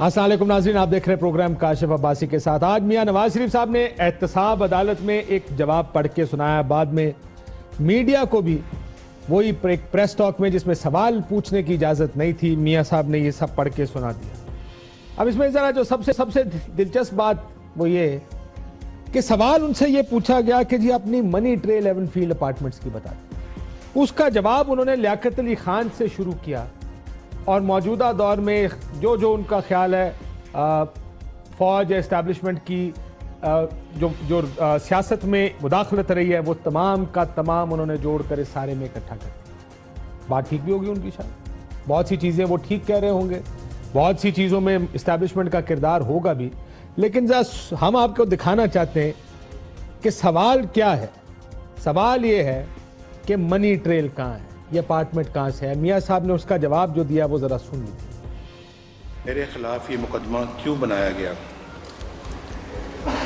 السلام علیکم ناظرین، آپ دیکھ رہے ہیں پروگرام کاشف عباسی کے ساتھ۔ آج میاں نواز شریف صاحب نے احتساب عدالت میں ایک جواب پڑھ کے سنایا، بعد میں میڈیا کو بھی وہی ایک پریس ٹاک میں جس میں سوال پوچھنے کی اجازت نہیں تھی، میاں صاحب نے یہ سب پڑھ کے سنا دیا۔ اب اس میں ذرا جو سب سے دلچسپ بات وہ یہ ہے کہ سوال ان سے یہ پوچھا گیا کہ جی اپنی منی ٹریل 11 فیلڈ اپارٹمنٹس کی بتا دیں۔ اس کا جواب انہوں نے لیاقت علی خان سے شروع کیا اور موجودہ دور میں جو ان کا خیال ہے فوج اسٹیبلشمنٹ کی جو سیاست میں مداخلت رہی ہے وہ تمام کا تمام انہوں نے جوڑ کر اس سارے میں اکٹھا کر دیا۔ بات ٹھیک بھی ہوگی ان کی، شاید بہت سی چیزیں وہ ٹھیک کہہ رہے ہوں گے، بہت سی چیزوں میں اسٹیبلشمنٹ کا کردار ہوگا بھی، لیکن ہم آپ کو دکھانا چاہتے ہیں کہ سوال کیا ہے۔ سوال یہ ہے کہ منی ٹریل کہاں ہے، یہ اپارٹمنٹ کہاں سے ہے۔ میاں صاحب نے اس کا جواب جو دیا وہ ذرا سن لیجیے۔ میرے خلاف یہ مقدمہ کیوں بنایا گیا؟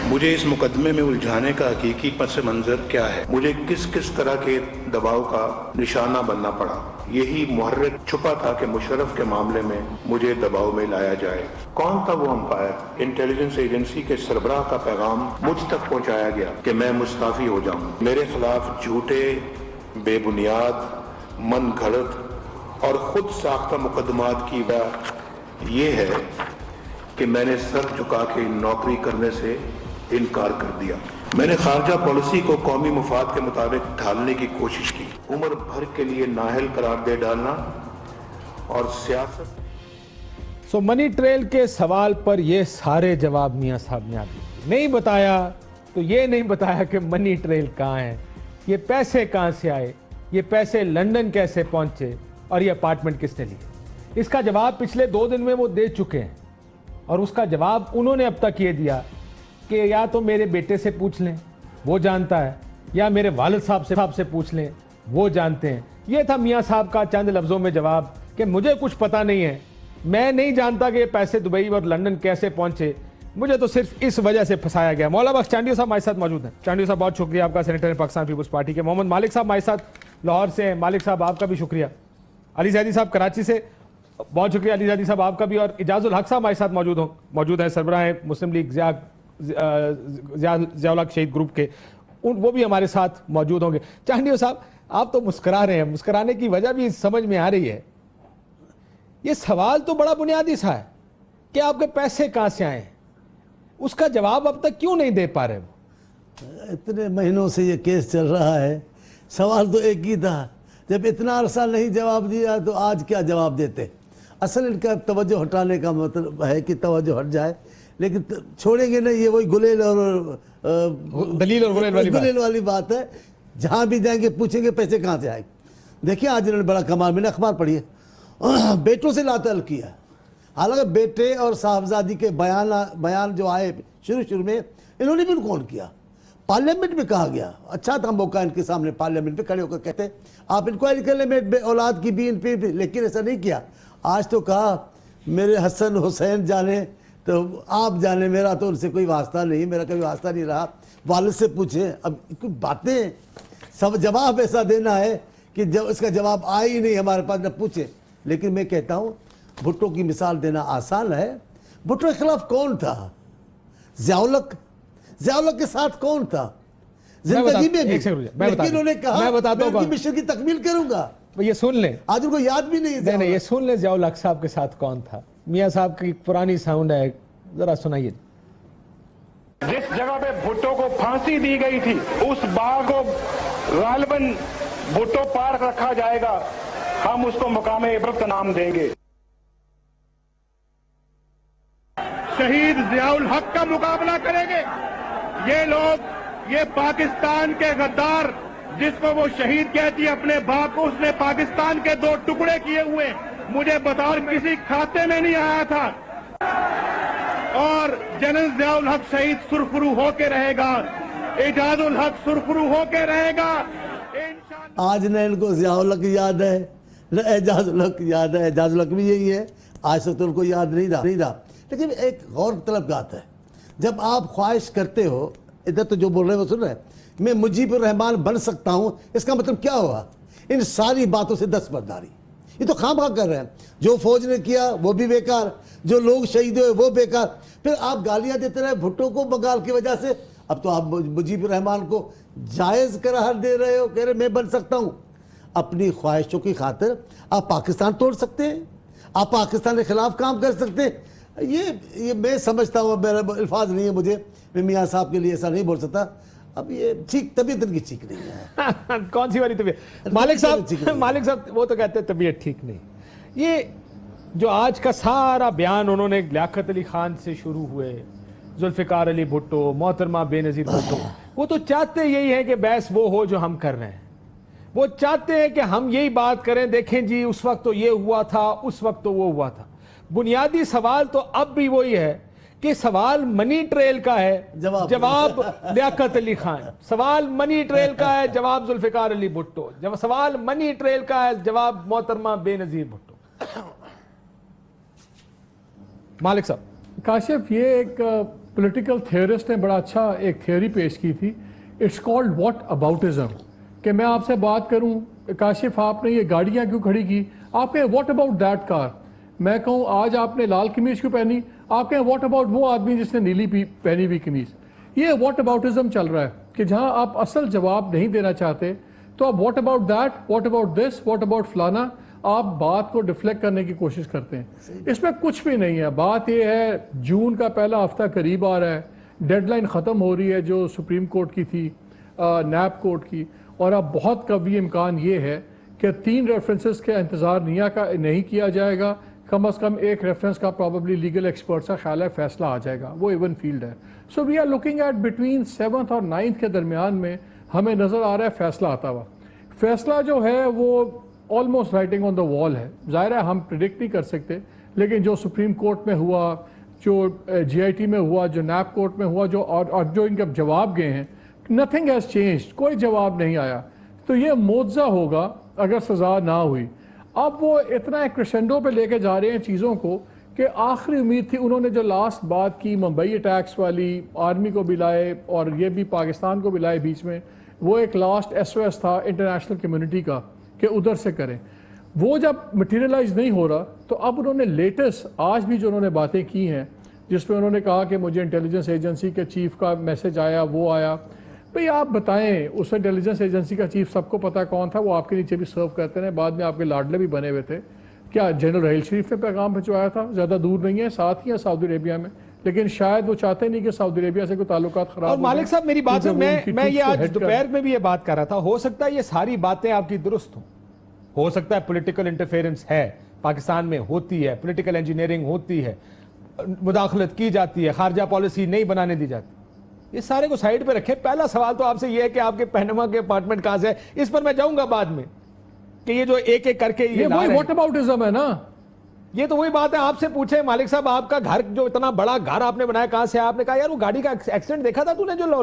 مجھے اس مقدمے میں الجھانے کا حقیقی پس منظر کیا ہے؟ مجھے کس طرح کے دباؤ کا نشانہ بننا پڑا؟ یہی محرک چھپا تھا کہ مشرف کے معاملے میں مجھے دباؤ میں لایا جائے۔ کون تھا وہ امپائر؟ انٹیلیجنس ایجنسی کے سربراہ کا پیغام مجھ تک پہنچایا گیا کہ میں مستعفی ہو جاؤں۔ میرے خلاف جھوٹے، بے بنیاد، من گھڑت اور خود ساختہ مقدمات کی وجہ یہ ہے کہ میں نے سر جھکا کے نوکری کرنے سے انکار کر دیا۔ میں نے خارجہ پالیسی کو قومی مفاد کے مطابق ڈھالنے کی کوشش کی، عمر بھر کے لیے نااہل قرار دے ڈالنا اور سیاست۔ منی ٹریل کے سوال پر یہ سارے جواب میاں صاحب نے نہیں بتایا، تو یہ نہیں بتایا کہ منی ٹریل کہاں ہے، یہ پیسے کہاں سے آئے، یہ پیسے لندن کیسے پہنچے اور یہ اپارٹمنٹ کس نے لیے۔ اس کا جواب پچھلے 2 دن میں وہ دے چکے ہیں، اور اس کا جواب انہوں نے اب تک یہ دیا کہ یا تو میرے بیٹے سے پوچھ لیں، وہ جانتا ہے، یا میرے والد صاحب سے پوچھ لیں، وہ جانتے ہیں۔ یہ تھا میاں صاحب کا چند لفظوں میں جواب کہ مجھے کچھ پتہ نہیں ہے، میں نہیں جانتا کہ یہ پیسے دبئی اور لندن کیسے پہنچے، مجھے تو صرف اس وجہ سے پھنسایا گیا۔ مولا بخش چانڈیو صاحب ہمارے ساتھ موجود ہیں۔ چانڈیو صاحب بہت شکریہ آپ کا، سینیٹر پاکستان پیپلز پارٹی کے۔ محمد مالک صاحب ہمارے ساتھ لاہور سے ہیں، مالک صاحب آپ کا بھی شکریہ۔ علی زیدی صاحب کراچی سے، بہت شکریہ علی زیدی صاحب آپ کا بھی۔ اور اعجاز الحق صاحب ہمارے ساتھ موجود ہیں، سربراہ مسلم لیگ ضیاء الحق شہید گروپ کے، وہ بھی ہمارے ساتھ موجود ہوں گے۔ چانڈیو صاحب آپ تو مسکرا رہے ہیں، مسکرانے کی وجہ بھی سمجھ میں آ رہی ہے۔ یہ سوال تو بڑا بنیادی سا ہے کہ آپ کے پیسے کہاں سے آئے ہیں، اس کا جواب اب تک کیوں نہیں دے پا رہے وہ؟ اتنے مہینوں سے یہ کیس چل رہا ہے، سوال تو ایک ہی تھا۔ جب اتنا عرصہ نہیں جواب دیا تو آج کیا جواب دیتے؟ اصل ان کا توجہ ہٹانے کا مطلب ہے کہ توجہ ہٹ جائے، لیکن چھوڑیں گے نہیں۔ یہ وہی گلیل اور دلیل اور گلیل والی بات ہے۔ جہاں بھی جائیں گے پوچھیں گے پیسے کہاں سے آئے۔ دیکھیں آج انہوں نے بڑا کمال، میں نے اخبار پڑھی ہے، بیٹوں سے لا تعلق کیا ہے۔ حالانکہ بیٹے اور صاحبزادی کے بیان جو آئے شروع میں، انہوں نے بھی کون کیا؟ پارلیمنٹ میں کہا گیا۔ اچھا تھا موقع ان کے سامنے پارلیمنٹ میں کھڑے ہو کر کہتے آپ انکوائری کر لیں میرے اولاد کی بھی ان پہ، لیکن ایسا نہیں کیا۔ آج تو کہا میرے حسن حسین جانے تو آپ جانے، میرا تو ان سے کوئی واسطہ نہیں، میرا کبھی واسطہ نہیں رہا، والد سے پوچھیں۔ اب کوئی باتیں سب جواب ایسا دینا ہے کہ جب اس کا جواب آئے ہی نہیں ہمارے پاس، نہ پوچھیں۔ لیکن میں کہتا ہوں بھٹو کی مثال دینا آسان ہے۔ بھٹو کے خلاف کون تھا؟ ضیاء الحق کے ساتھ کون تھا زندگی میں بھی؟ لیکن انہوں نے کہا میں ان کی مشن کی تکمیل کروں گا۔ یہ سن لیں، آج ان کو یاد بھی نہیں ہے۔ نہیں یہ سن لیں ضیاء الحق صاحب کے ساتھ کون تھا۔ میاں صاحب کی پرانی ساؤنڈ ہے، ذرا سنائیے۔ جس جگہ پہ بھٹو کو پھانسی دی گئی تھی اس باغ کو غالباً بھٹو پارک رکھا جائے گا، ہم اس کو مقام عبرت کا نام دیں گے۔ شہید ضیاء الحق کا مقابلہ کریں گے یہ لوگ، یہ پاکستان کے غدار جس کو وہ شہید کہتی ہے اپنے باپ کو، اس نے پاکستان کے 2 ٹکڑے کیے ہوئے، مجھے بطور کسی کھاتے میں نہیں آیا تھا۔ اور جنرل ضیاء الحق شہید سرخرو ہو کے رہے گا، اعجاز الحق سرخرو ہو کے رہے گا۔ آج نہ ان کو ضیاء الحق یاد ہے نہ اعجاز الحق یاد ہے۔ اعجاز الحق بھی یہی ہے، آج تک تو ان کو یاد نہیں رہا۔ لیکن ایک غور طلب بات ہے، جب آپ خواہش کرتے ہو، ادھر تو جو بول رہے ہیں وہ سن رہے ہیں، میں مجیب الرحمان بن سکتا ہوں، اس کا مطلب کیا ہوا؟ ان ساری باتوں سے دستبرداری، یہ تو خام خواہ کر رہے ہیں. جو فوج نے کیا وہ بھی بیکار, جو لوگ شہید ہوئے وہ بیکار. پھر آپ گالیاں دیتے رہے بھٹو کو بنگال کی وجہ سے. اب تو آپ مجیب الرحمان کو جائز قرار دے رہے ہو, کہہ رہے میں بن سکتا ہوں. اپنی خواہشوں کی خاطر آپ پاکستان توڑ سکتے ہیں, آپ پاکستان کے خلاف کام کر سکتے ہیں. یہ میں سمجھتا ہوں, میرا الفاظ نہیں ہے مجھے, میں میاں صاحب کے لیے ایسا نہیں بول سکتا. اب یہ ٹھیک طبیعت ان کی ٹھیک نہیں ہے. کون سی والی طبیعت؟ مالک صاحب وہ تو کہتے ہیں طبیعت ٹھیک نہیں. یہ جو آج کا سارا بیان انہوں نے لیاقت علی خان سے شروع ہوئے, ذوالفقار علی بھٹو, محترمہ بے نظیر بھٹو, وہ تو چاہتے یہی ہے کہ بحث وہ ہو جو ہم کر رہے ہیں. وہ چاہتے ہیں کہ ہم یہی بات کریں, دیکھیں جی اس وقت تو یہ ہوا تھا, اس وقت تو وہ ہوا تھا. بنیادی سوال تو اب بھی وہی ہے کہ سوال منی ٹریل کا ہے, جواب لیاقت علی خان. سوال منی ٹریل کا ہے, جواب ذوالفقار علی بھٹو. سوال منی ٹریل کا ہے, جواب محترمہ بے نظیر بھٹو. مالک صاحب. کاشف, یہ ایک پولیٹیکل تھیورسٹ نے بڑا اچھا ایک تھیوری پیش کی تھی, اٹس کالڈ واٹ اباؤٹزم. کہ میں آپ سے بات کروں, کاشف آپ نے یہ گاڑیاں کیوں کھڑی کی, آپ کہیں واٹ اباؤٹ دیٹ کار. میں کہوں آج آپ نے لال قمیض کیوں پہنی, آپ کہیں واٹ اباؤٹ وہ آدمی جس نے نیلی پہنی ہوئی قمیض. یہ واٹ اباؤٹزم چل رہا ہے کہ جہاں آپ اصل جواب نہیں دینا چاہتے تو آپ what about that, what about this, what about فلانا, آپ بات کو ڈیفلیکٹ کرنے کی کوشش کرتے ہیں. اس میں کچھ بھی نہیں ہے. بات یہ ہے جون کا پہلا ہفتہ قریب آ رہا ہے, ڈیڈ لائن ختم ہو رہی ہے جو سپریم کورٹ کی تھی, نیب کورٹ کی, اور اب بہت قوی امکان یہ ہے کہ 3 ریفرنسز کے انتظار نہیں کیا جائے گا. کم از کم ایک ریفرنس کا پرابیبلی لیگل ایکسپرٹس کا خیال ہے فیصلہ آ جائے گا, وہ ایون فیلڈ ہے. So we are looking at between 7th اور 9th کے درمیان میں ہمیں نظر آ رہا ہے فیصلہ آتا ہوا. فیصلہ جو ہے وہ آلموسٹ رائٹنگ آن دا وال ہے. ظاہر ہے ہم پریڈکٹ نہیں کر سکتے, لیکن جو سپریم کورٹ میں ہوا, جو جی آئی ٹی میں ہوا, جو نیب کورٹ میں ہوا, اور جو ان کے جواب گئے ہیں, نتھنگ ہیز چینجڈ, کوئی جواب نہیں آیا. تو یہ معجزہ ہوگا اگر سزا نہ ہوئی. اب وہ اتنا ایک کرشنڈو پہ لے کے جا رہے ہیں چیزوں کو کہ آخری امید تھی. انہوں نے جو لاسٹ بات کی ممبئی اٹیکس والی, آرمی کو بھی لائے اور یہ بھی پاکستان کو بھی لائے بیچ میں, وہ ایک لاسٹ ایس او ایس تھا انٹرنیشنل کمیونٹی کا کہ ادھر سے کریں. وہ جب مٹیریلائز نہیں ہو رہا تو اب انہوں نے لیٹسٹ آج بھی جو انہوں نے باتیں کی ہیں, جس میں انہوں نے کہا کہ مجھے انٹیلیجنس ایجنسی کے چیف کا میسج آیا, وہ آیا. بھئی آپ بتائیں, اس انٹیلیجنس ایجنسی کا چیف سب کو پتہ کون تھا, وہ آپ کے نیچے بھی سرو کرتے ہیں, بعد میں آپ کے لاڈلے بھی بنے ہوئے تھے. کیا جنرل رحیل شریف نے پیغام بھجوایا تھا؟ زیادہ دور نہیں ہے, ساتھ ہی ہے سعودی عربیہ میں, لیکن شاید وہ چاہتے نہیں کہ سعودی عربیہ سے کوئی تعلقات خراب. اور مالک صاحب میری بات میں یہ آج دوپہر میں بھی یہ بات کر رہا تھا, ہو سکتا ہے یہ ساری باتیں آپ کی درست ہوں, ہو سکتا ہے پولیٹیکل انٹرفیرنس ہے پاکستان میں, ہوتی ہے پولیٹیکل انجینئرنگ, ہوتی ہے مداخلت کی جاتی ہے, خارجہ پالیسی نہیں بنانے دی جاتی. یہ سارے کو سائیڈ پہ رکھے. پہلا سوال تو آپ سے یہ ہے کہ آپ کے پیناما کے اپارٹمنٹ کہاں سے ہے, اس پر میں جاؤں گا بعد میں, کہ یہ جو ایک ایک کر کے یہ واٹ اباؤٹزم ہے نا, یہ تو وہی بات ہے. آپ سے پوچھے مالک صاحب, آپ کا گھر جو اتنا بڑا گھر آپ نے بنایا کہاں سے, آپ نے کہا یار وہ گاڑی کا ایکسیڈنٹ دیکھا تھا تو نے جو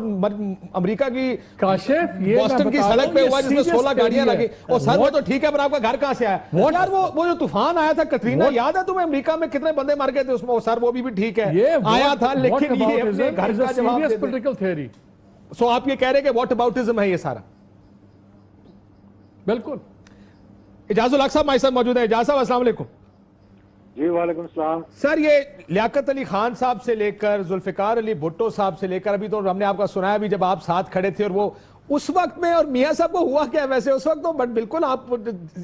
امریکہ کی کاشف بوسٹن کی سڑک پہ ہوا جس میں 16 گاڑیاں لگی, اور سر وہ تو ٹھیک ہے, پر آپ کا گھر کہاں سے آیا یار؟ وہ جو طوفان آیا تھا کترینا, یاد ہے تمہیں امریکہ میں کتنے بندے مر گئے تھے اس میں, سر وہ بھی ٹھیک ہے آیا تھا, لیکن یہ اپنے گھر کا جواب پولیٹیکل تھیوری. سو آپ یہ کہہ رہے کہ واٹ اباؤٹزم ہے یہ سارا. بالکل. اجاز الحق صاحب ہمارے ساتھ موجود ہیں. اجاز صاحب السلام علیکم. جی وعلیکم السلام. سر یہ لیاقت علی خان صاحب سے لے کر ذوالفقار علی بھٹو صاحب سے لے کر, ابھی تو ہم نے آپ کا سنایا بھی جب آپ ساتھ کھڑے تھے, اور وہ اس وقت میں, اور میاں صاحب کو ہوا کیا ویسے اس وقت تو بالکل آپ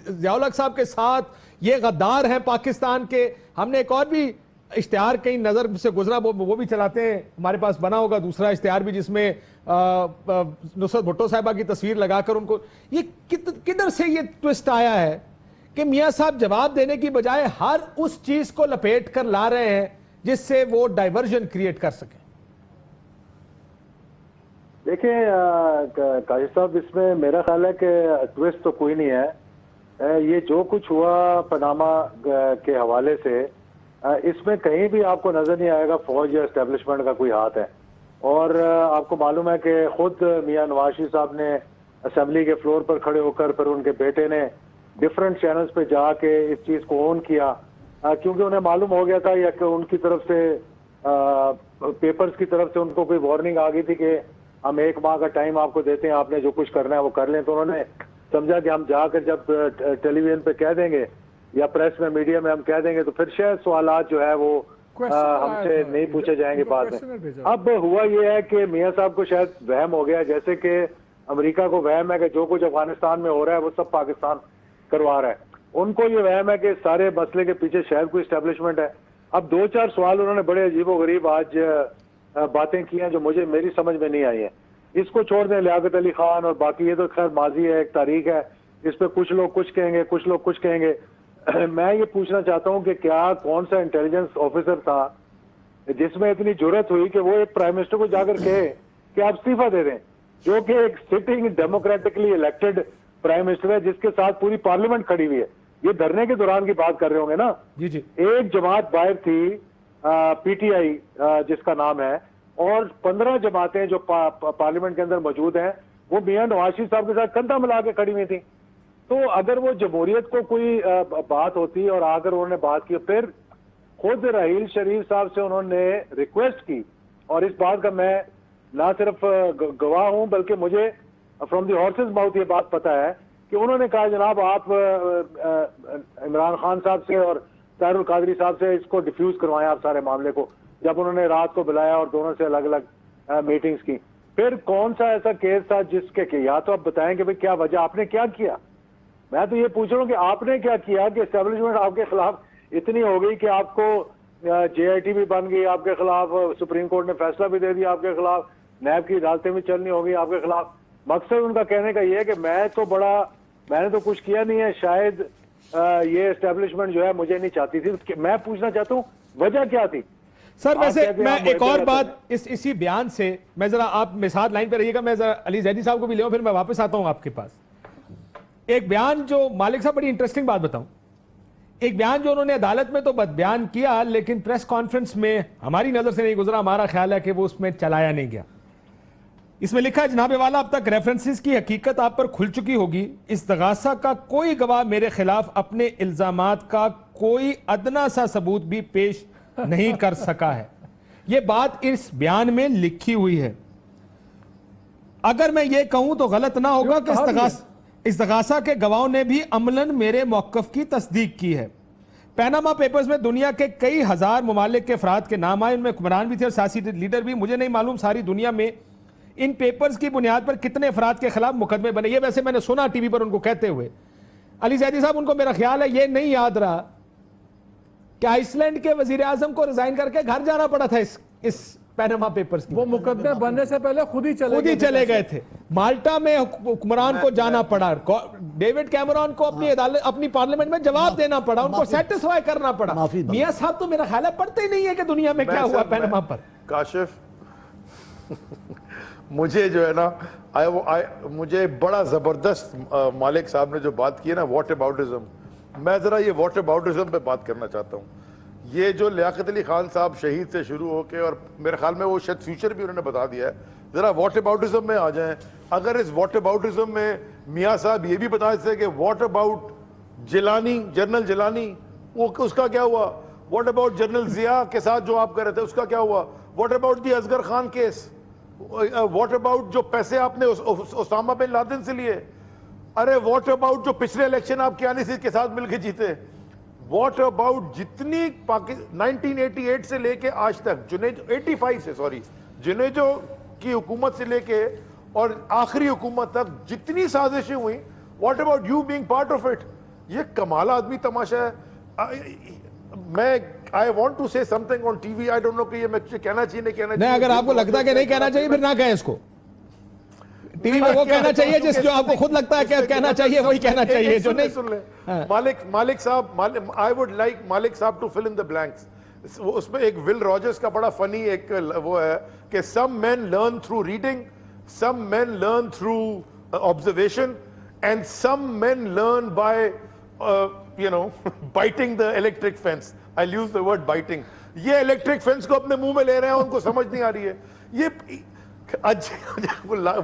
ضیاء الحق صاحب کے ساتھ یہ غدار ہیں پاکستان کے. ہم نے ایک اور بھی اشتہار کہیں نظر سے گزرا, وہ بھی چلاتے ہیں, ہمارے پاس بنا ہوگا دوسرا اشتہار بھی, جس میں نصرت بھٹو صاحبہ کی تصویر لگا کر ان کو, یہ کدھر سے یہ ٹوسٹ آیا ہے کہ میاں صاحب جواب دینے کی بجائے ہر اس چیز کو لپیٹ کر لا رہے ہیں جس سے وہ ڈائیورژن کریٹ کر سکیں؟ دیکھیں قاضی صاحب, اس میں میرا خیال ہے کہ ٹوسٹ تو کوئی نہیں ہے. یہ جو کچھ ہوا پاناما کے حوالے سے, اس میں کہیں بھی آپ کو نظر نہیں آئے گا فوج یا اسٹیبلشمنٹ کا کوئی ہاتھ ہے. اور آپ کو معلوم ہے کہ خود میاں نواز شریف صاحب نے اسمبلی کے فلور پر کھڑے ہو کر پھر ان کے بیٹے نے ڈفرینٹ چینلز پہ جا کے اس چیز کو اون کیا, کیونکہ انہیں معلوم ہو گیا تھا یا کہ ان کی طرف سے پیپرز کی طرف سے ان کو کوئی وارننگ آ گئی تھی کہ ہم 1 ماہ کا ٹائم آپ کو دیتے ہیں, آپ نے جو کچھ کرنا ہے وہ کر لیں. تو انہوں نے سمجھا کہ ہم جا کر جب ٹیلی ویژن پہ کہہ دیں گے یا پریس میں میڈیا میں ہم کہہ دیں گے تو پھر شاید سوالات جو ہے وہ ہم سے نہیں پوچھے جائیں گے بعد میں. اب ہوا یہ ہے کہ میاں صاحب کو شاید وہم ہو گیا, جیسے کہ امریکہ کو وہم ہے کہ جو کچھ افغانستان میں ہو رہا ہے وہ سب پاکستان کروا رہا ہے. ان کو یہ وہم ہے کہ سارے مسئلے کے پیچھے شاید کوئی اسٹیبلشمنٹ ہے. اب 2-4 سوال انہوں نے بڑے عجیب و غریب آج باتیں کی ہیں جو میری سمجھ میں نہیں آئی ہیں. اس کو چھوڑ دیں, لیاقت علی خان اور باقی یہ تو خیر ماضی ہے, ایک تاریخ ہے, اس پہ کچھ لوگ کچھ کہیں گے, کچھ لوگ کچھ کہیں گے. میں یہ پوچھنا چاہتا ہوں کہ کیا کون سا انٹیلیجنس آفیسر تھا جس میں اتنی جرت ہوئی کہ وہ ایک پرائم منسٹر کو جا کر کہے کہ آپ استعفیٰ دے دیں, جو کہ ایک sitting democratically elected prime minister ہے جس کے ساتھ پوری پارلیمنٹ کھڑی ہوئی ہے. یہ دھرنے کے دوران کی بات کر رہے ہوں گے نا. جی ایک جماعت باہر تھی پی ٹی آئی جس کا نام ہے, اور 15 جماعتیں جو پارلیمنٹ کے اندر موجود ہیں وہ میاں نواز شریف صاحب کے ساتھ کندھا ملا کے کھڑی ہوئی تھی. تو اگر وہ جمہوریت کو کوئی بات ہوتی اور آ کر انہوں نے بات کی, پھر خود راحیل شریف صاحب سے انہوں نے ریکویسٹ کی, اور اس بات کا میں نہ صرف گواہ ہوں بلکہ مجھے فرام دی ہارسز ماؤتھ یہ بات پتا ہے کہ انہوں نے کہا جناب آپ عمران خان صاحب سے اور طاہر القادری صاحب سے اس کو ڈیفیوز کروائیں آپ سارے معاملے کو, جب انہوں نے رات کو بلایا اور دونوں سے الگ الگ میٹنگز کی. پھر کون سا ایسا کیس تھا جس کے یا تو آپ بتائیں کہ بھئی کیا وجہ, آپ نے کیا کیا. میں تو یہ پوچھ رہا ہوں کہ آپ نے کیا کیا کہ اسٹیبلشمنٹ آپ کے خلاف اتنی ہو گئی کہ آپ کو جے آئی ٹی بھی بن گئی آپ کے خلاف, سپریم کورٹ نے فیصلہ بھی دے دیا آپ کے خلاف, نیب کی عدالتیں بھی چلنی ہو گئی آپ کے خلاف. مقصد ان کا کہنے کا یہ ہے کہ میں نے تو کچھ کیا نہیں ہے, شاید یہ اسٹیبلشمنٹ جو ہے مجھے نہیں چاہتی تھی. میں پوچھنا چاہتا ہوں وجہ کیا تھی. سر ویسے میں ایک اور بات اسی بیان سے, میں ذرا آپ میرے لائن پہ رہیے گا, میں ذرا علی زیدی صاحب کو بھی لے پھر میں واپس آتا ہوں آپ کے پاس. ایک بیان جو مالک صاحب, بڑی انٹرسٹنگ بات بتاؤں, ایک بیان جو انہوں نے عدالت میں تو بیان کیا لیکن پریس کانفرنس میں ہماری نظر سے نہیں گزرا, ہمارا خیال ہے کہ وہ اس میں چلایا نہیں گیا. اس میں لکھا ہے جناب والا اب تک ریفرنسز کی حقیقت آپ پر کھل چکی ہوگی, استغاثہ کا کوئی گواہ میرے خلاف اپنے الزامات کا کوئی ادنا سا ثبوت بھی پیش نہیں کر سکا ہے. یہ بات اس بیان میں لکھی ہوئی ہے. اگر میں یہ کہوں تو غلط نہ ہوگا کہ استغاثہ کے گواہوں نے بھی عملاً میرے موقف کی تصدیق کی ہے. پیناما پیپرز میں دنیا کے کئی ہزار ممالک کے افراد کے نام آئے, ان میں حکمران بھی تھے اور سیاسی لیڈر بھی. مجھے نہیں معلوم ساری دنیا میں ان پیپرز کی بنیاد پر کتنے افراد کے خلاف مقدمے بنے. یہ ویسے میں نے سنا ٹی وی پر ان کو کہتے ہوئے. علی زیدی صاحب, ان کو میرا خیال ہے یہ نہیں یاد رہا کہ آئس لینڈ کے وزیر اعظم کو ریزائن کر کے گھر جانا پڑا تھا اس پیناما پیپرز کی. وہ مقدمے بننے سے پہلے خود ہی چلے گئے تھے. مالٹا میں حکمران کو جانا پڑا, ڈیوڈ کیمرون کو اپنی پارلیمنٹ میں جواب دینا پڑا, ان کو سیٹسفائی کرنا پڑا. میاں صاحب تو میرا خیال ہے پڑھتے ہی نہیں ہے کہ دنیا میں کیا ہوا پیناما پر. کاشف مجھے جو ہے نا مجھے بڑا زبردست مالک صاحب نے جو بات کی ہے نا واٹ اباؤٹزم, میں ذرا یہ واٹ اباؤٹزم پہ بات کرنا چاہتا ہوں. یہ جو لیاقت علی خان صاحب شہید سے شروع ہو کے, اور میرے خیال میں وہ شاید فیوچر بھی انہوں نے بتا دیا ہے, ذرا واٹ اباؤٹزم میں آ جائیں. اگر اس واٹ اباؤٹزم میں میاں صاحب یہ بھی بتا دیتے کہ what about Jilani, general Jilani, وہ اس کا کیا ہوا. واٹ اباؤٹ جنرل ضیاء کے ساتھ جو آپ کر رہے تھے اس کا کیا ہوا. What about the Asghar Khan case. What about جو پیسے آپ نے اسامہ بن لادن سے لیے. ارے واٹ اباؤٹ جو پچھلے الیکشن آپ کیانی سی کے ساتھ مل کے جیتے. واٹ اباؤٹ جتنی 1988 سے لے کے آج تک, 85 سے جنیجو کی حکومت سے لے کے اور آخری حکومت تک جتنی سازشیں ہوئیں, what about you being part of it. یہ کمال آدمی تماشا ہے. میں I want to say something on TV, I don't know کہ یہ میں کہنا چاہیے نہیں کہنا چاہیے. نہیں, اگر آپ کو لگتا ہے کہ نہیں کہنا چاہیے پھر نہ کہیں اس کو. ٹی وی میں وہ کہنا چاہیے جس جو آپ کو خود لگتا ہے کہ کہنا چاہیے وہی کہنا چاہیے, جو نہیں. سن لیں مالک صاحب, I would like مالک صاحب to fill in the blanks. اس میں ایک ول راجرز کا بڑا فنی ایک وہ ہے کہ some men learn through reading, some men learn through observation, and some men learn by biting the electric fence. I'll use the word biting. یہ electric fence کو اپنے منہ میں لے رہے ہیں, ان کو سمجھ نہیں آ رہی ہے. یہ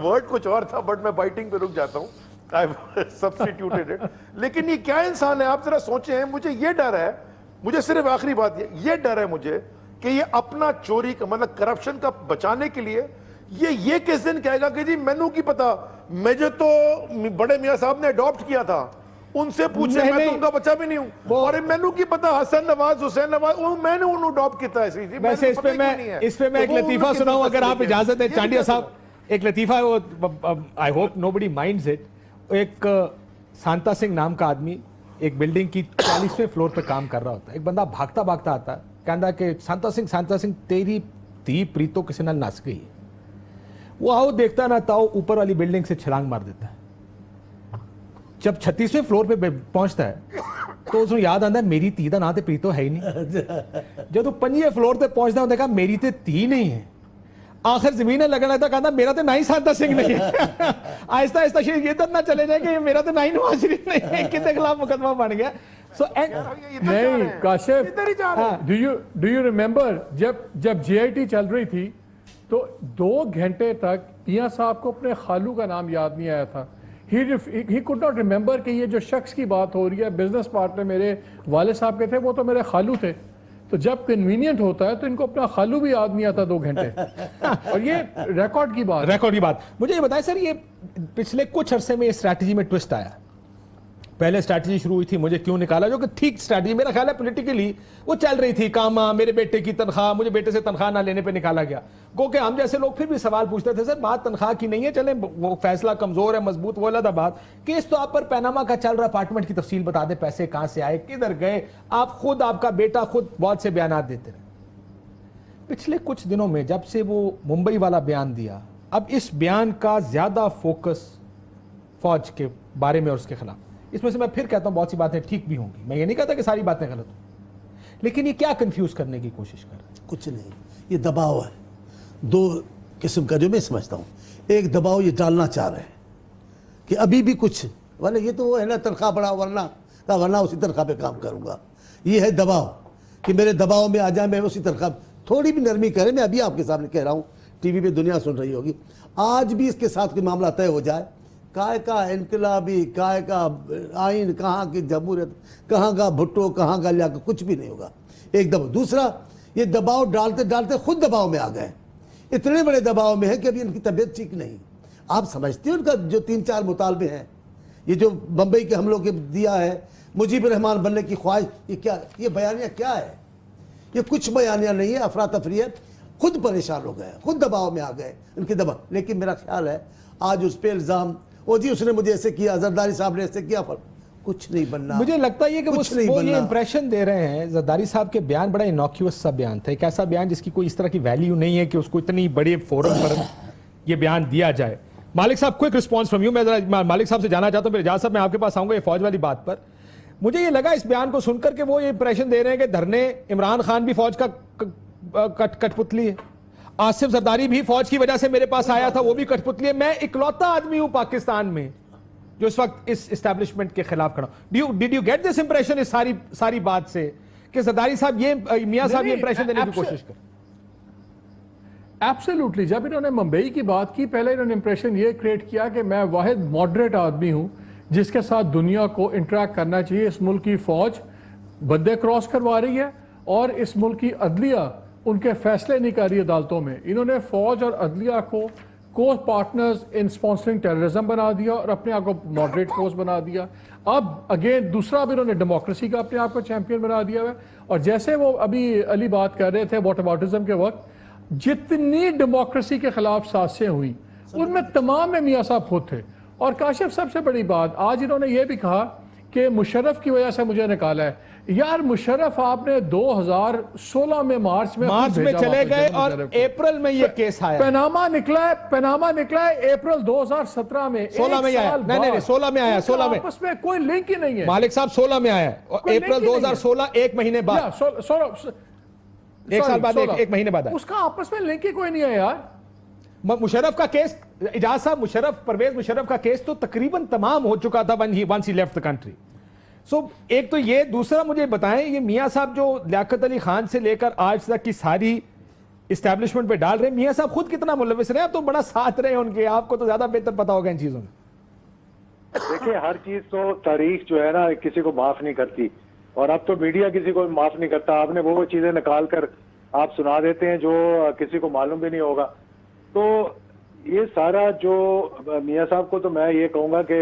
ورڈ کچھ اور تھا بٹ میں بائٹنگ پہ رک جاتا ہوں. I've substituted it. لیکن یہ کیا انسان ہے, آپ ذرا سوچیں. مجھے یہ ڈر ہے, مجھے صرف آخری بات یہ ڈر ہے مجھے کہ یہ اپنا چوری کا مطلب کرپشن کا بچانے کے لیے یہ کس دن کہے گا کہ جی مینو کی پتا, مجھے تو بڑے میاں صاحب نے اڈاپٹ کیا تھا, ان سے پوچھیں, میں تو ان کا بچہ بھی نہیں ہوں, اور مینو کی پتا حسن نواز حسین نواز میں نے انہوں اڈاپٹ کیتا ہے. ویسے اس پہ میں ایک لطیفہ سناؤں اگر آپ اجازت دیں چانڈیا صاحب, ایک لطیفہ ہے وہ, I hope nobody minds it. ایک سانتا سنگھ نام کا آدمی ایک بلڈنگ کی 40ویں فلور پہ کام کر رہا ہوتا ہے. ایک بندہ بھاگتا بھاگتا آتا ہے, کہندا کہ سانتا سنگھ تیری تھی پریتو کسی نال نس گئی. وہ آؤ دیکھتا نہ تاؤ اوپر والی بلڈنگ سے چھلانگ مار دیتا ہے. جب 36ویں فلور پہ پہنچتا ہے تو اس کو یاد آتا ہے میری تھی دا نا تے پریتو ہے ہی نہیں. جب تو 5ویں فلور پہ پہنچتا ہے دیکھا میری تے تھی نہیں ہے. آخر زمین لگنے لگتا, کہتا میرا تو نہ ہی سانتا سنگھ نہیں ہے. آہستہ آہستہ شریف یہ تک نہ چلے جائے کہ میرا تو نہ ہی نواز شریف نہیں ہے, کتنے خلاف مقدمہ بن گیا. نہیں کاشف, ڈو یو ریمبر جب جے آئی ٹی چل رہی تھی تو 2 گھنٹے تک میاں صاحب کو اپنے خالو کا نام یاد نہیں آیا تھا. He could not remember کہ یہ جو شخص کی بات ہو رہی ہے بزنس پارٹنر میرے والد صاحب کے تھے, وہ تو میرے خالو تھے. تو جب کنوینئنٹ ہوتا ہے تو ان کو اپنا خالو بھی یاد نہیں آتا 2 گھنٹے. اور یہ ریکارڈ کی بات. مجھے یہ بتائیں سر, یہ پچھلے کچھ عرصے میں یہ اسٹریٹجی میں ٹوسٹ آیا. پہلے اسٹریٹجی شروع ہوئی تھی مجھے کیوں نکالا, جو کہ ٹھیک اسٹریٹجی میرا خیال ہے پولیٹیکلی وہ چل رہی تھی. کاما میرے بیٹے کی تنخواہ, مجھے بیٹے سے تنخواہ نہ لینے پہ نکالا گیا. گو کہ ہم جیسے لوگ پھر بھی سوال پوچھتے تھے, سر بات تنخواہ کی نہیں ہے, چلیں وہ فیصلہ کمزور ہے مضبوط, وہ علیحدہ بات. کیس تو آپ پر پیناما کا چل رہا, اپارٹمنٹ کی تفصیل بتا دیں, پیسے کہاں سے آئے, کدھر گئے. آپ خود, آپ کا بیٹا خود بہت سے بیانات دیتے رہے. پچھلے کچھ دنوں میں جب سے وہ ممبئی والا بیان دیا, اب اس بیان کا زیادہ فوکس فوج کے بارے میں اور اس کے خلاف. اس میں سے میں پھر کہتا ہوں بہت سی باتیں ٹھیک بھی ہوں گی, میں یہ نہیں کہتا کہ ساری باتیں غلط ہوں, لیکن یہ کیا کنفیوز کرنے کی کوشش کر رہے ہیں؟ کچھ نہیں, یہ دباؤ ہے 2 قسم کا جو میں سمجھتا ہوں. ایک دباؤ یہ ڈالنا چاہ رہے ہیں کہ ابھی بھی کچھ, ورنہ یہ تو وہ ہے نا تنخواہ بڑھا ورنہ اسی تنخواہ پہ کام کروں گا. یہ ہے دباؤ کہ میرے دباؤ میں آ جائیں, میں اسی تنخواہ, تھوڑی بھی نرمی کریں. میں ابھی آپ کے سامنے کہہ رہا ہوں, ٹی وی پہ دنیا سن رہی ہوگی, آج بھی اس کے ساتھ کوئی معاملہ طے ہو جائے, کائے کا انقلابی, کائے کا آئین, کہاں کی جمہوریت, کہاں کا بھٹو, کہاں کا لیا, کچھ بھی نہیں ہوگا. ایک دباؤ. دوسرا, یہ دباؤ ڈالتے ڈالتے خود دباؤ میں آ گئے. اتنے بڑے دباؤ میں ہے کہ ابھی ان کی طبیعت ٹھیک نہیں. آپ سمجھتے ہیں ان کا جو 3-4 مطالبے ہیں, یہ جو بمبئی کے حملوں کے دیا ہے, مجیب الرحمان بننے کی خواہش, یہ کیا, یہ بیانیہ کیا ہے؟ یہ کچھ بیانیہ نہیں ہے, افراتفری ہے. خود پریشان ہو گئے, خود دباؤ میں آ گئے ان کے دباؤ. لیکن میرا خیال ہے آج اس پہ الزام, او جی اس نے مجھے ایسے کیا, زرداری صاحب نے ایسے کیا, کچھ نہیں بننا. مجھے لگتا ہے کہ وہ یہ امپریشن دے رہے ہیں. زرداری صاحب کے بیان بڑا انوکیوس سا بیان تھا, ایک ایسا بیان جس کی کوئی اس طرح کی ویلیو نہیں ہے کہ اس کو اتنی بڑے فورم پر یہ بیان دیا جائے. مالک صاحب کوئک رسپانس فرام یو. میں ذرا مالک صاحب سے جانا چاہتا ہوں, پھر اجازت صاحب میں آپ کے پاس آؤں گا یہ فوج والی بات پر. مجھے یہ لگا اس بیان کو سن کر کہ وہ یہ امپریشن دے رہے ہیں کہ دھرنے عمران خان بھی فوج کا کٹ پتلی ہے, آصف زرداری بھی فوج کی وجہ سے میرے پاس آیا تھا, وہ بھی کٹ پتلی ہے. میں اکلوتا آدمی ہوں پاکستان میں جو اس وقت اس اسٹیبلشمنٹ کے خلاف کھڑا ہوں. Did you get this impression اس ساری بات سے کہ زرداری صاحب یہ میاں صاحب یہ امپریشن دینے کی کوشش کر؟ ایبسلیوٹلی. جب انہوں نے ممبئی کی بات کی, پہلے انہوں نے امپریشن یہ کریٹ کیا کہ میں واحد ماڈریٹ آدمی ہوں جس کے ساتھ دنیا کو انٹریکٹ کرنا چاہیے. اس ملک کی فوج بندے کراس کروا رہی ہے اور اس ملک کی عدلیہ ان کے فیصلے نہیں کر رہی عدالتوں میں. انہوں نے فوج اور عدلیہ کو پارٹنرز ان سپانسرنگ ٹیررزم بنا دیا اور اپنے آپ کو ماڈریٹ فورس بنا دیا. اب اگین دوسرا بھی انہوں نے ڈیموکریسی کا اپنے آپ کو چیمپئن بنا دیا ہے. اور جیسے وہ ابھی علی بات کر رہے تھے واٹ اباؤٹزم کے وقت, جتنی ڈیموکریسی کے خلاف سازشیں ہوئیں ان میں تمام میں میاں صاحب خود تھے. اور کاشف سب سے بڑی بات, آج انہوں نے یہ بھی کہا کہ مشرف کی وجہ سے مجھے نکالا ہے. یار مشرف آپ نے 2016 میں مارچ میں چلے گئے اور اپریل میں یہ کیس آیا. پیناما نکلا ہے اپریل 2017 میں, 16 میں آیا. نہیں 16 میں آیا, 16 میں آپس میں کوئی لنک ہی نہیں ہے. مالک صاحب 16 میں آیا, اپریل 2016 ایک مہینے بعد, ایک سال بعد, ایک مہینے بعد اس کا آپس میں لنک ہی کوئی نہیں ہے یار. مشرف کا کیس, اجاز صاحب, پرویز مشرف کا کیس تو تقریباً تمام ہو چکا تھا once he left the country. سو ایک تو یہ, دوسرا مجھے بتائیں یہ میاں صاحب جو لیاقت علی خان سے لے کر آج تک کی ساری اسٹیبلشمنٹ پہ ڈال رہے ہیں, میاں صاحب خود کتنا ملوث رہے ہیں؟ آپ تو بڑا ساتھ رہے ہیں ان کے, آپ کو تو زیادہ بہتر پتا ہوگا ان چیزوں میں. دیکھیں ہر چیز تو تاریخ جو ہے نا کسی کو معاف نہیں کرتی, اور اب تو میڈیا کسی کو معاف نہیں کرتا. آپ نے وہ چیزیں نکال کر آپ سنا دیتے ہیں جو کسی کو معلوم بھی نہیں ہوگا. تو یہ سارا جو میاں صاحب کو تو میں یہ کہوں گا کہ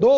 2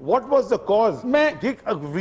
What was the cause?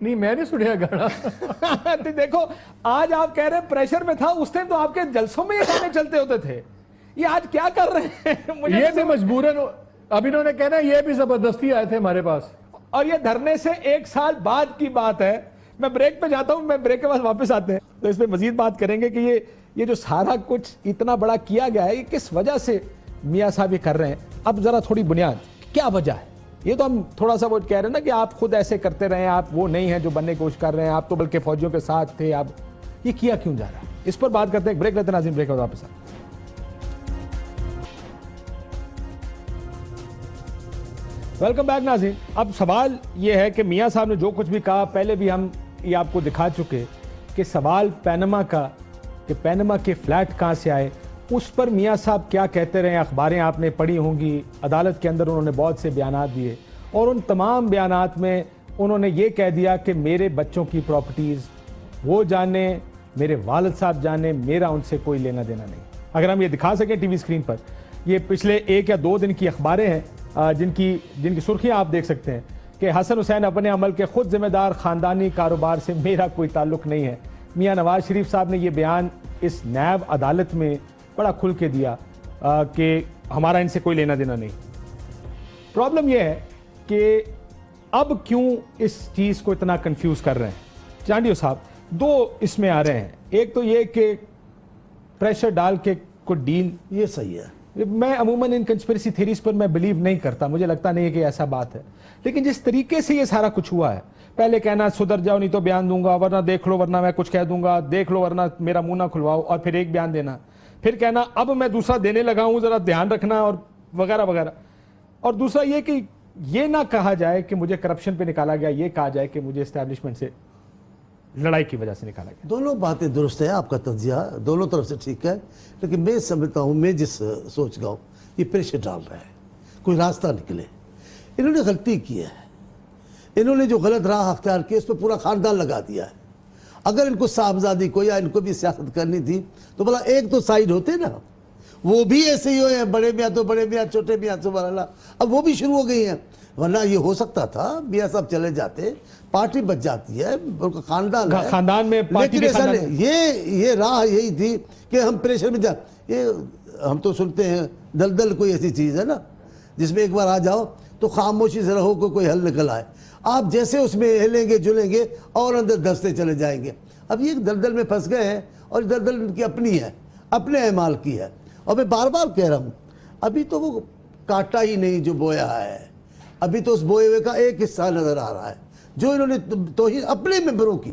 نہیں میں نہیں سنیا گانا. تو دیکھو آج آپ کہہ رہے ہیں پریشر میں تھا, اس ٹائم تو آپ کے جلسوں میں یہ گانے چلتے ہوتے تھے, یہ آج کیا کر رہے ہیں؟ یہ بھی مجبوراً, اب انہوں نے کہنا یہ بھی زبردستی آئے تھے ہمارے پاس. اور یہ دھرنے سے 1 سال بعد کی بات ہے. میں بریک پہ جاتا ہوں, میں بریک کے بعد واپس آتے ہیں تو اس پہ مزید بات کریں گے کہ یہ جو سارا کچھ اتنا بڑا کیا گیا ہے, یہ کس وجہ سے میاں صاحب یہ کر رہے ہیں. اب ذرا تھوڑی بنیاد, کیا وجہ ہے؟ یہ تو ہم تھوڑا سا وہ کہہ رہے ہیں نا کہ آپ خود ایسے کرتے رہے, آپ وہ نہیں ہیں جو بننے کی کوشش کر رہے ہیں, آپ تو بلکہ فوجیوں کے ساتھ تھے. آپ یہ کیا کیوں جا رہا ہے, اس پر بات کرتے ہیں. بریک لیتے ہیں ناظرین, بریک کے بعد واپس آتے ہیں. ویلکم بیک ناظرین. اب سوال یہ ہے کہ میاں صاحب نے جو کچھ بھی کہا, پہلے بھی ہم یہ آپ کو دکھا چکے کہ سوال پینما کا, کہ پینما کے فلیٹ کہاں سے آئے, اس پر میاں صاحب کیا کہتے رہے. اخباریں آپ نے پڑھی ہوں گی, عدالت کے اندر انہوں نے بہت سے بیانات دیے, اور ان تمام بیانات میں انہوں نے یہ کہہ دیا کہ میرے بچوں کی پراپرٹیز وہ جانے, میرے والد صاحب جانے, میرا ان سے کوئی لینا دینا نہیں. اگر ہم یہ دکھا سکیں ٹی وی اسکرین پر, یہ پچھلے 1 یا 2 دن کی اخباریں ہیں جن کی سرخیاں آپ دیکھ سکتے ہیں کہ حسن حسین اپنے عمل کے خود ذمہ دار, خاندانی کاروبار سے میرا کوئی تعلق نہیں ہے. میاں نواز شریف صاحب نے یہ بیان اس نیب عدالت میں بڑا کھل کے دیا کہ ہمارا ان سے کوئی لینا دینا نہیں. پرابلم یہ ہے کہ اب کیوں اس چیز کو اتنا کنفیوز کر رہے ہیں. چانڈیو صاحب 2 اس میں آ رہے ہیں. ایک تو یہ کہ پریشر ڈال کے کوئی ڈیل, یہ صحیح ہے. میں عموماً ان کنسپریسی تھیریز پر میں بلیو نہیں کرتا, مجھے لگتا نہیں ہے کہ ایسا بات ہے. لیکن جس طریقے سے یہ سارا کچھ ہوا ہے, پہلے کہنا سدھر جاؤ نہیں تو بیان دوں گا, ورنہ دیکھ لو ورنہ میں کچھ کہہ دوں گا, دیکھ لو ورنہ میرا منہ نہ کھلواؤ, اور پھر ایک بیان دینا, پھر کہنا اب میں دوسرا دینے لگا ہوں ذرا دھیان رکھنا, اور وغیرہ وغیرہ. اور دوسرا یہ کہ یہ نہ کہا جائے کہ مجھے کرپشن پہ نکالا گیا, یہ کہا جائے کہ مجھے اسٹیبلشمنٹ سے لڑائی کی وجہ سے نکالا گیا. دونوں باتیں درست ہیں, آپ کا تجزیہ دونوں طرف سے ٹھیک ہے, لیکن میں سمجھتا ہوں, میں جس سوچ گا ہوں, یہ پریشر ڈال رہا ہے, کوئی راستہ نکلے. انہوں نے غلطی کی ہے, انہوں نے جو غلط راہ اختیار کی اس پہ پورا خاندان لگا دیا ہے. اگر ان کو صاحبزادی کو یا ان کو بھی سیاست کرنی تھی تو بھلا ایک تو سائیڈ ہوتے نا, وہ بھی ایسے ہی ہوئے, بڑے میاں تو بڑے میاں, چھوٹے میاں سبحان اللہ, اب وہ بھی شروع ہو گئی ہیں. ورنہ یہ ہو سکتا تھا میاں صاحب چلے جاتے, پارٹی بچ جاتی ہے, ان کا خاندان ہے, خاندان میں پارٹی لیکن ایسا نہیں. یہ راہ یہی تھی کہ ہم پریشر میں یہ ہم تو سنتے ہیں دلدل کوئی ایسی چیز ہے نا جس میں ایک بار آ جاؤ تو خاموشی سے رہو, کوئی حل نکل آئے. آپ جیسے اس میں ہلیں گے جلیں گے اور اندر دستے چلے جائیں گے. اب یہ دلدل میں پھنس گئے ہیں, اور دلدل ان کی اپنی ہے, اپنے اعمال کی ہے. اور میں بار بار کہہ رہا ہوں, ابھی تو وہ کاٹا ہی نہیں جو بویا ہے, ابھی تو اس بوئے ہوئے کا ایک حصہ نظر آ رہا ہے جو انہوں نے توہین اپنے ممبروں کی.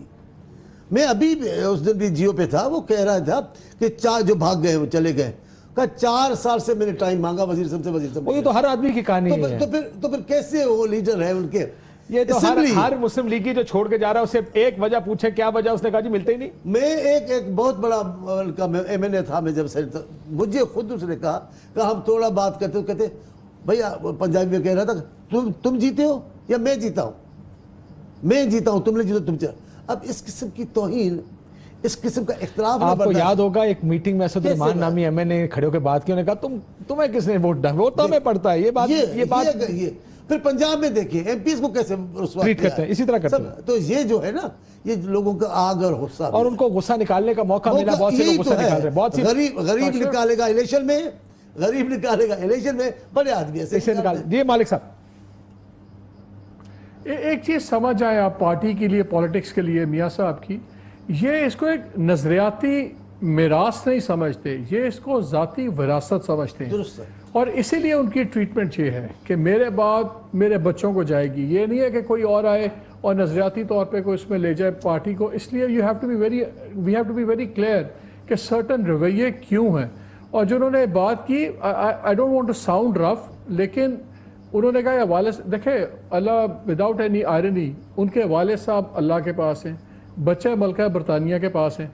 میں ابھی اس دن بھی جیو پہ تھا, وہ کہہ رہا تھا کہ 4 جو بھاگ گئے وہ چلے گئے, کہا 4 سال سے میں نے ٹائم مانگا وزیر صاحب سے, وزیر صاحب. یہ تو ہر آدمی کی کہانی ہے. تو پھر کیسے وہ لیڈر ہے ان کے؟ یہ تو ہر مسلم لیگی جو چھوڑ کے جا رہا ہے اسے ایک وجہ پوچھے کیا وجہ, اس نے کہا جی ملتے ہی نہیں. میں ایک بہت بڑا ایم این اے تھا, میں جب سے مجھے خود اس نے کہا کہ ہم تھوڑا بات کرتے, کہتے بھیا پنجابی میں کہہ رہا تھا تم جیتے ہو یا میں جیتا ہوں, میں جیتا ہوں, تم نے جیتا, تم. اب اس قسم کی توہین, اس قسم کا اختلاف, آپ کو یاد ہوگا ایک میٹنگ میں اسد الرحمان نامی ایم این اے کھڑے ہو کے بات کی, انہوں نے کہا تمہیں کس نے ووٹ ڈالا, وہ تو ہمیں پڑتا ہے. یہ بات پھر پنجاب میں دیکھیں ایم پیز کو کیسے ٹریٹ کرتے ہیں, اسی طرح کرتے ہیں. تو یہ جو ہے نا, یہ لوگوں کا آگ اور غصہ, اور ان کو غصہ نکالنے کا موقع ملا, بہت سے لوگ غصہ نکال رہے ہیں, بہت سی غریب نکالے گا الیکشن میں, غریب نکالے گا الیکشن میں, بڑے آدمی ایسے نکال. جی مالک صاحب, ایک چیز سمجھ آئے آپ پارٹی کے لیے, پولیٹکس کے لیے میاں صاحب کی, یہ اس کو ایک نظریاتی میراث نہیں سمجھتے, یہ اس کو ذاتی وراثت سمجھتے ہیں. درست ہے. اور اسی لیے ان کی ٹریٹمنٹ یہ ہے کہ میرے بعد میرے بچوں کو جائے گی, یہ نہیں ہے کہ کوئی اور آئے اور نظریاتی طور پہ کوئی اس میں لے جائے پارٹی کو. اس لیے we have to be very clear کہ سرٹن رویے کیوں ہیں. اور جو انہوں نے بات کی, I don't want to sound rough, لیکن انہوں نے کہا والد, دیکھیں اللہ وداؤٹ اینی آئرنی, ان کے والد صاحب اللہ کے پاس ہیں, بچے ملکہ برطانیہ کے پاس ہیں,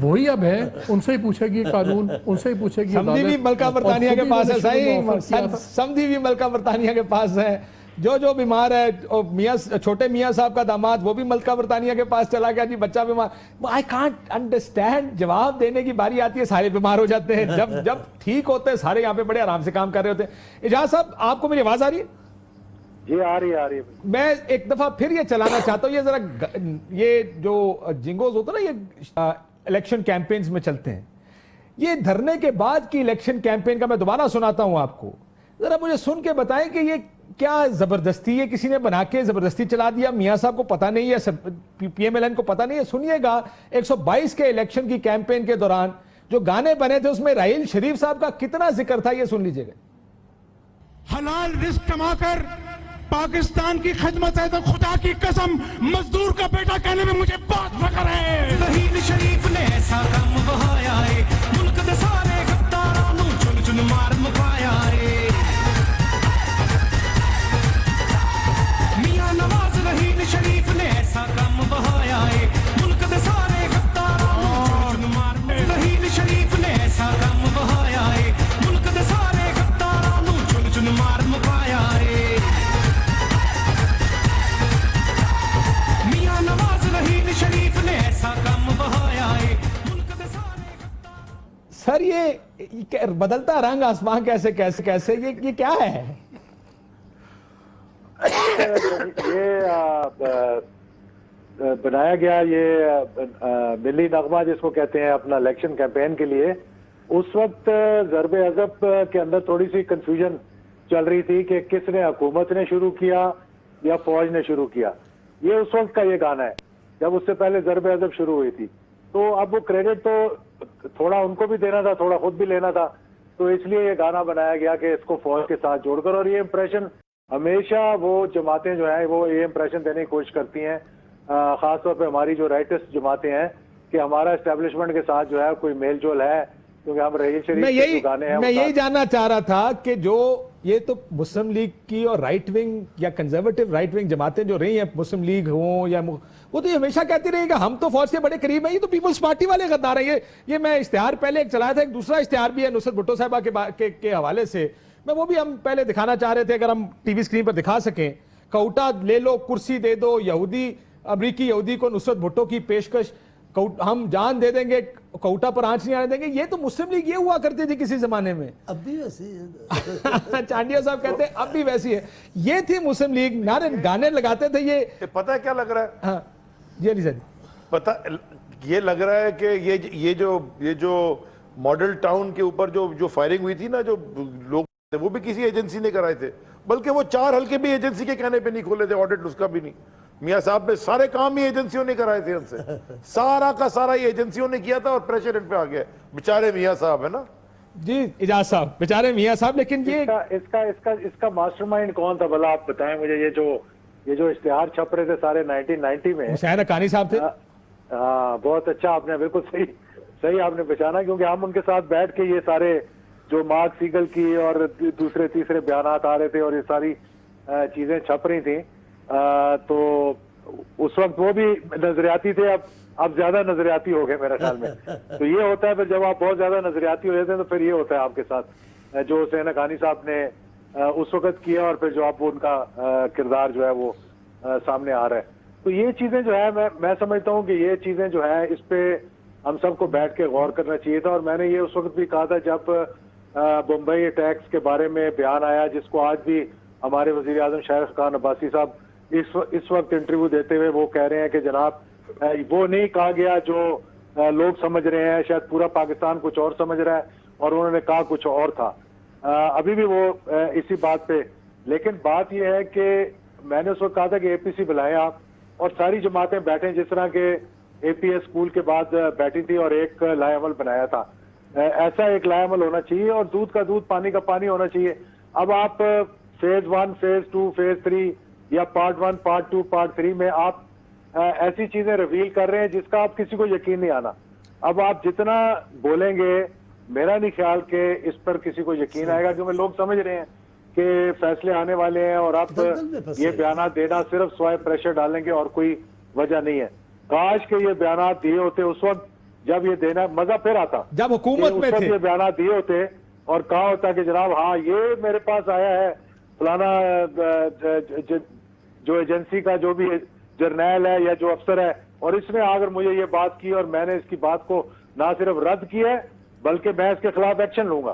وہی اب ہے, ان سے ہی پوچھے گی قانون, ان سے ہی پوچھے گی سمدھی بھی ملکہ برطانیہ کے پاس ہے, صحیح, سمدھی بھی ملکہ برطانیہ کے پاس ہے, جو بیمار ہے, میاں چھوٹے میاں صاحب کا داماد وہ بھی ملکہ برطانیہ کے پاس چلا گیا, جی بچہ بیمار. آئی کانٹ انڈرسٹینڈ, جواب دینے کی باری آتی ہے سارے بیمار ہو جاتے ہیں, جب ٹھیک ہوتے ہیں سارے یہاں پہ بڑے آرام سے کام کر رہے ہوتے ہیں. اجاز صاحب آپ کو میری آواز آ رہی ہے؟ جی آ رہی ہے میں ایک دفعہ پھر یہ چلانا چاہتا ہوں, یہ ذرا یہ جو جنگوز ہوتا ہے نا, یہ الیکشن کیمپینز میں چلتے ہیں, یہ دھرنے کے بعد کی الیکشن کیمپین کا میں دوبارہ سناتا ہوں آپ کو, ذرا مجھے سن کے بتائیں کہ یہ کیا زبردستی ہے, کسی نے بنا کے زبردستی چلا دیا, میاں صاحب کو پتہ نہیں ہے, پی ایم ایل این کو پتہ نہیں ہے. سنیے گا 122 کے الیکشن کی کیمپین کے دوران جو گانے بنے تھے اس میں راحیل شریف صاحب کا کتنا ذکر تھا, یہ سن لیجئے گا. حلال رزق کما کر پاکستان کی خدمت ہے تو خدا کی قسم مزدور کا بیٹا کہنے میں مجھے بہت فخر ہے. رحیل شریف نے ایسا کام بہایا ہے, ملک دے سارے غداراں نوں چن چن مار مکایا ہے. میاں نواز رحیل شریف نے ایسا کام بہایا ہے, ملک دے سارے غداراں نوں چن چن مار مکایا ہے. رحیل شریف نے ایسا کام بہایا ہے, ملک دے سارے غداراں نوں چن چن مار مکایا ہے. سر یہ بدلتا رنگ آسمان کیسے کیسے کیسے یہ کیا ہے؟ یہ بنایا گیا یہ ملی نغمہ جس کو کہتے ہیں اپنا الیکشن کیمپین کے لیے. اس وقت ضرب عضب کے اندر تھوڑی سی کنفیوژن چل رہی تھی کہ کس نے, حکومت نے شروع کیا یا فوج نے شروع کیا. یہ اس وقت کا یہ گانا ہے, جب اس سے پہلے ضرب عضب شروع ہوئی تھی. تو اب وہ کریڈٹ تو تھوڑا ان کو بھی دینا تھا, تھوڑا خود بھی لینا تھا, تو اس لیے یہ گانا بنایا گیا کہ اس کو فوج کے ساتھ جوڑ کر. اور یہ امپریشن ہمیشہ وہ جماعتیں جو ہیں وہ یہ امپریشن دینے کی کوشش کرتی ہیں, خاص طور پہ ہماری جو رائٹسٹ جماعتیں ہیں, کہ ہمارا اسٹیبلشمنٹ کے ساتھ جو ہے کوئی میل جول ہے, کیونکہ ہم رحیل شریف کے جو گانے ہیں. میں یہی جاننا چاہ رہا تھا کہ جو یہ تو مسلم لیگ کی اور رائٹ ونگ یا کنزرویٹو رائٹ ونگ جماعتیں جو رہی ہیں, مسلم لیگ ہوں یا وہ تو یہ ہمیشہ کہتی رہی کہ ہم تو فوج کے بڑے قریب ہیں, یہ تو پیپلز پارٹی والے غدار ہیں. یہ میں اشتہار پہلے ایک چلایا تھا, ایک دوسرا اشتہار بھی ہے نصرت بھٹو صاحبہ کے حوالے سے, میں وہ بھی ہم پہلے دکھانا چاہ رہے تھے, اگر ہم ٹی وی اسکرین پر دکھا سکیں. کوٹا لے لو, کرسی دے دو, یہودی امریکی یہودی کو نصرت بھٹو کی پیشکش, ہم جان دے دیں گے, کوٹا پر آنچ نہیں آنے دیں گے. یہ تو مسلم لیگ یہ ہوا کرتی تھی کسی زمانے میں. اب بھی ویسے ہے. چانڈیا صاحب کہتے ہیں اب بھی ویسی ہے. یہ تھی مسلم لیگ, نعرے گانے لگاتے تھے. یہ پتہ ہے کیا لگ رہا ہے؟ ہاں جی علی صاحب, پتہ یہ لگ رہا ہے کہ یہ جو ماڈل ٹاؤن کے اوپر جو فائرنگ ہوئی تھی نا, جو لوگ وہ بھی کسی ایجنسی نے کرائے تھے, بلکہ وہ 4 حلقے بھی ایجنسی کے کہنے پہ نہیں کھولے تھے, آڈٹ اس کا بھی نہیں. میاں صاحب نے سارے کام ہی ایجنسیوں نے کرائے تھے ان سے, سارا کا سارا یہ ایجنسیوں نے کیا تھا, اور پریشر ان پہ آ گیا. بیچارے میاں صاحب ہے نا. جی اجاز صاحب, بیچارے میاں صاحب. لیکن یہ اس کا ماسٹر مائنڈ کون تھا بھلا, آپ بتائیں مجھے. یہ جو اشتہار چھپ رہے تھے سارے 1990 میں, حسین حقانی صاحب تھے. ہاں بہت اچھا آپ نے, بالکل صحیح آپ نے پہچانا, کیونکہ ہم ان کے ساتھ بیٹھ کے یہ سارے جو مارک سیگل کی اور دوسرے تیسرے بیانات آ رہے تھے اور یہ ساری چیزیں چھپ رہی تھیں, تو اس وقت وہ بھی نظریاتی تھے. اب زیادہ نظریاتی ہو گئے میرے خیال میں. تو یہ ہوتا ہے پھر جب آپ بہت زیادہ نظریاتی ہو جاتے ہیں, تو پھر یہ ہوتا ہے آپ کے ساتھ جو حسین حقانی صاحب نے اس وقت کیا, اور پھر جو آپ ان کا کردار جو ہے وہ سامنے آ رہا ہے. تو یہ چیزیں جو ہے میں سمجھتا ہوں کہ یہ چیزیں جو ہے اس پہ ہم سب کو بیٹھ کے غور کرنا چاہیے تھا. اور میں نے یہ اس وقت بھی کہا تھا جب بمبئی اٹیکس کے بارے میں بیان آیا, جس کو آج بھی ہمارے وزیر اعظم شاہ رخ خان عباسی صاحب اس وقت انٹرویو دیتے ہوئے وہ کہہ رہے ہیں کہ جناب وہ نہیں کہا گیا جو لوگ سمجھ رہے ہیں, شاید پورا پاکستان کچھ اور سمجھ رہا ہے, اور انہوں نے کہا کچھ اور تھا. ابھی بھی وہ اسی بات پہ. لیکن بات یہ ہے کہ میں نے اس وقت کہا تھا کہ اے پی سی بلائیں آپ, اور ساری جماعتیں بیٹھیں, جس طرح کے اے پی ایس اسکول کے بعد بیٹھی تھی اور ایک لائے عمل بنایا تھا. ایسا ایک لائے عمل ہونا چاہیے, اور دودھ کا دودھ پانی کا پانی ہونا چاہیے. اب آپ فیز 1, فیز 2, فیز 3 یا پارٹ 1, پارٹ 2, پارٹ 3 میں آپ ایسی چیزیں ریویل کر رہے ہیں جس کا آپ کسی کو یقین نہیں آنا. اب آپ جتنا بولیں گے, میرا نہیں خیال کہ اس پر کسی کو یقین آئے گا, کیونکہ لوگ سمجھ رہے ہیں کہ فیصلے آنے والے ہیں, اور آپ یہ بیانات دینا صرف سوائے پریشر ڈالیں گے اور کوئی وجہ نہیں ہے. کاش کہ یہ بیانات دیے ہوتے اس وقت جب یہ دینا, مزہ پھر آتا جب حکومت میں تھے, یہ بیانات دیے ہوتے اور کہا ہوتا کہ جناب ہاں یہ میرے پاس آیا ہے فلانا جو ایجنسی کا جو بھی جرنیل ہے یا جو افسر ہے, اور اس نے اگر مجھے یہ بات کی اور میں نے اس کی بات کو نہ صرف رد کیا ہے بلکہ میں اس کے خلاف ایکشن لوں گا.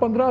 15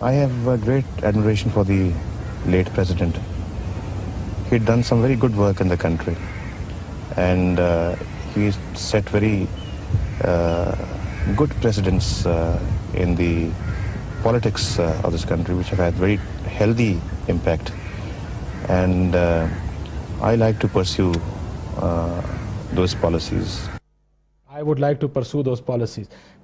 I have a great admiration for the late president. He'd done some very good work in the country, and he set very good precedents in the politics of this country, which have had very healthy impact. And I like to pursue those policies. I would like to pursue those policies.